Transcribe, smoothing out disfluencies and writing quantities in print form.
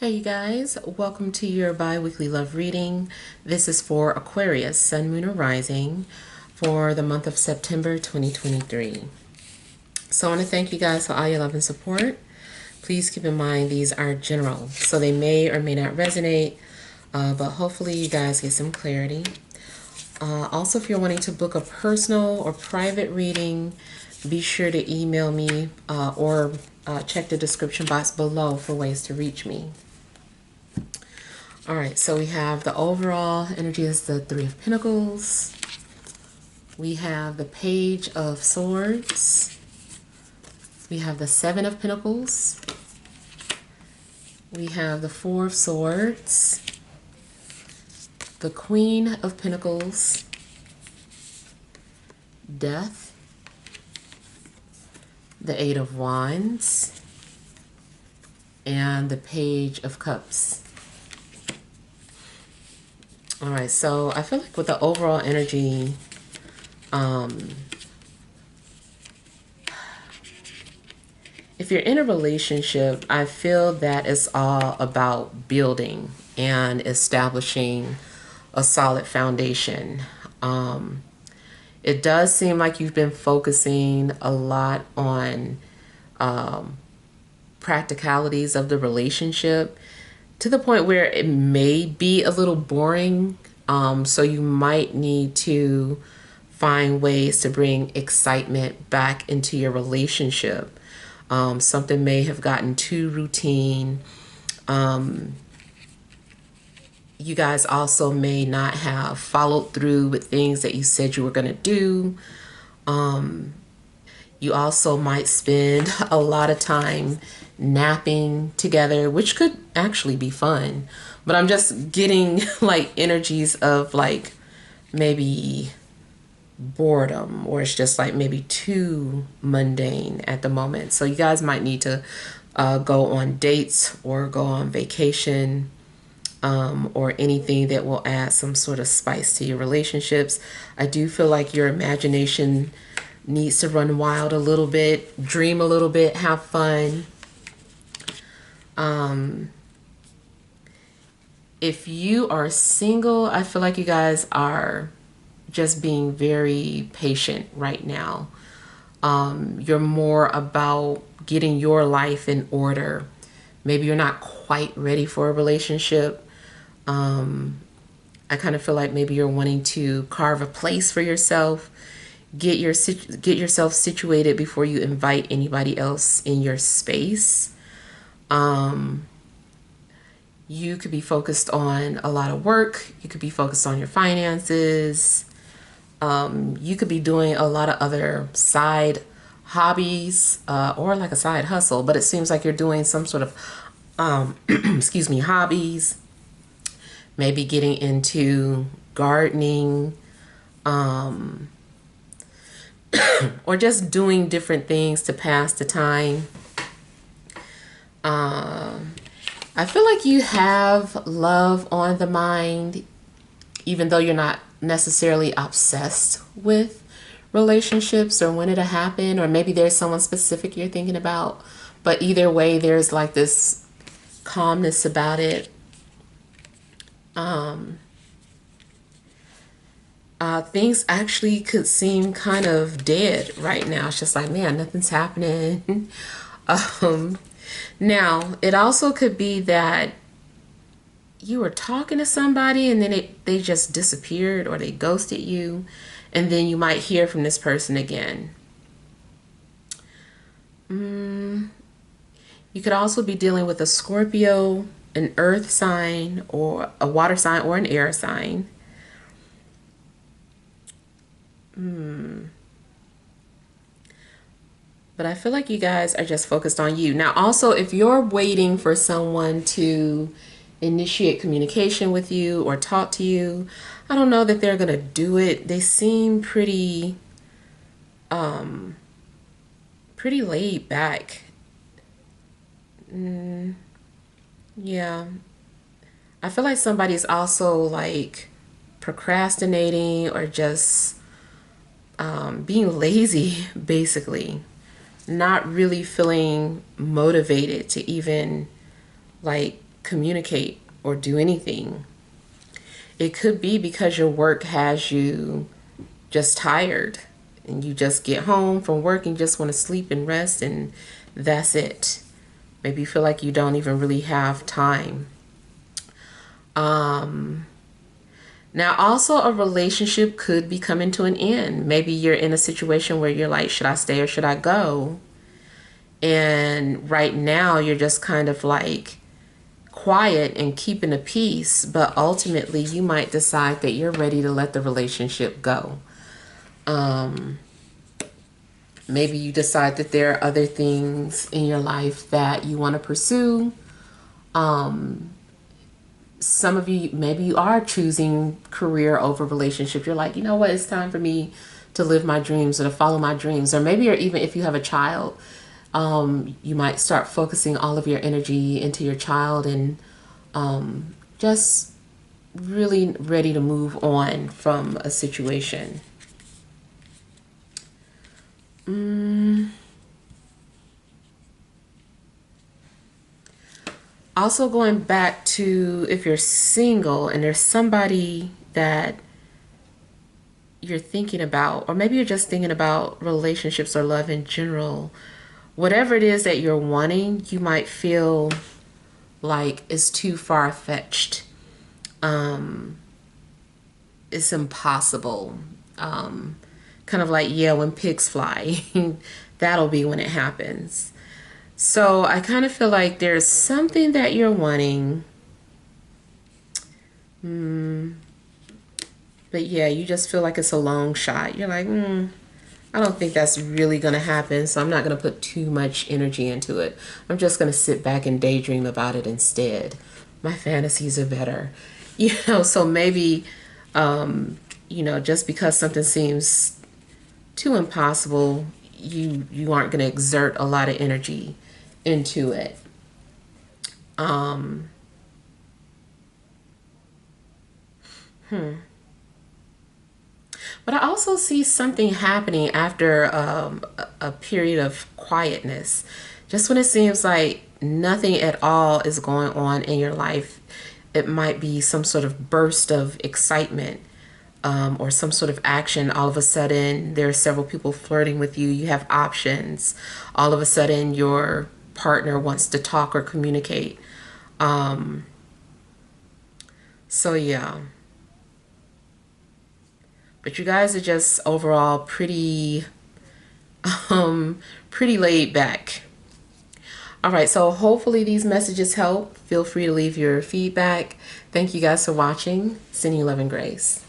Hey you guys, welcome to your bi-weekly love reading. This is for Aquarius, Sun, Moon, or Rising for the month of September 2023. So I want to thank you guys for all your love and support. Please keep in mind these are general, so they may or may not resonate, but hopefully you guys get some clarity. Also, if you're wanting to book a personal or private reading, be sure to email me or check the description box below for ways to reach me. All right, so we have the overall energy is the Three of Pentacles. We have the Page of Swords. We have the Seven of Pentacles. We have the Four of Swords. The Queen of Pentacles. Death. The Eight of Wands. And the Page of Cups. All right, so I feel like with the overall energy, if you're in a relationship, I feel that it's all about building and establishing a solid foundation. It does seem like you've been focusing a lot on practicalities of the relationship, to the point where it may be a little boring. So you might need to find ways to bring excitement back into your relationship. Something may have gotten too routine. You guys also may not have followed through with things that you said you were going to do. You also might spend a lot of time napping together, which could actually be fun. But I'm just getting like energies of like maybe boredom, or it's just like maybe too mundane at the moment. So you guys might need to go on dates or go on vacation, or anything that will add some sort of spice to your relationships. I do feel like your imagination needs to run wild a little bit, dream a little bit, have fun. If you are single, I feel like you guys are just being very patient right now. You're more about getting your life in order. Maybe you're not quite ready for a relationship. I kind of feel like maybe you're wanting to carve a place for yourself, get yourself situated before you invite anybody else in your space. You could be focused on a lot of work. You could be focused on your finances. You could be doing a lot of other side hobbies, or like a side hustle, but it seems like you're doing some sort of, excuse me, hobbies. Maybe getting into gardening, or just doing different things to pass the time. I feel like you have love on the mind, even though you're not necessarily obsessed with relationships or when it'll happen, or maybe there's someone specific you're thinking about. But either way, there's like this calmness about it. Things actually could seem kind of dead right now. It's just like, man, nothing's happening. Now, it also could be that you were talking to somebody and then they just disappeared, or they ghosted you, and then you might hear from this person again. You could also be dealing with a Scorpio, an earth sign, or a water sign, or an air sign. But I feel like you guys are just focused on you. Now, also, if you're waiting for someone to initiate communication with you or talk to you, I don't know that they're going to do it. They seem pretty laid back. Yeah. I feel like somebody's also like procrastinating, or just being lazy, basically. Not really feeling motivated to even like communicate or do anything. It could be because your work has you just tired and you just get home from work and just want to sleep and rest, and that's it. Maybe you feel like you don't even really have time. Now also a relationship could be coming to an end. Maybe you're in a situation where you're like, should I stay or should I go? And right now you're just kind of like quiet and keeping the peace, but ultimately you might decide that you're ready to let the relationship go. Maybe you decide that there are other things in your life that you want to pursue. Some of you, maybe you are choosing career over relationship. You're like, you know what, it's time for me to live my dreams or to follow my dreams. Or maybe, or even if you have a child, you might start focusing all of your energy into your child and just really ready to move on from a situation. Also going back to if you're single and there's somebody that you're thinking about, or maybe you're just thinking about relationships or love in general, whatever it is that you're wanting, you might feel like it's too far-fetched. It's impossible. Kind of like, yeah, when pigs fly, that'll be when it happens. So I kind of feel like there's something that you're wanting. But yeah, you just feel like it's a long shot. You're like, I don't think that's really going to happen, so I'm not going to put too much energy into it. I'm just going to sit back and daydream about it instead. My fantasies are better. So maybe, just because something seems too impossible, you aren't going to exert a lot of energy into it. But I also see something happening after a period of quietness. Just when it seems like nothing at all is going on in your life, it might be some sort of burst of excitement, or some sort of action. All of a sudden, there are several people flirting with you. You have options. All of a sudden, your partner wants to talk or communicate. So yeah. But you guys are just overall pretty laid back. All right, so hopefully these messages help. Feel free to leave your feedback. Thank you guys for watching. Sending you love and grace.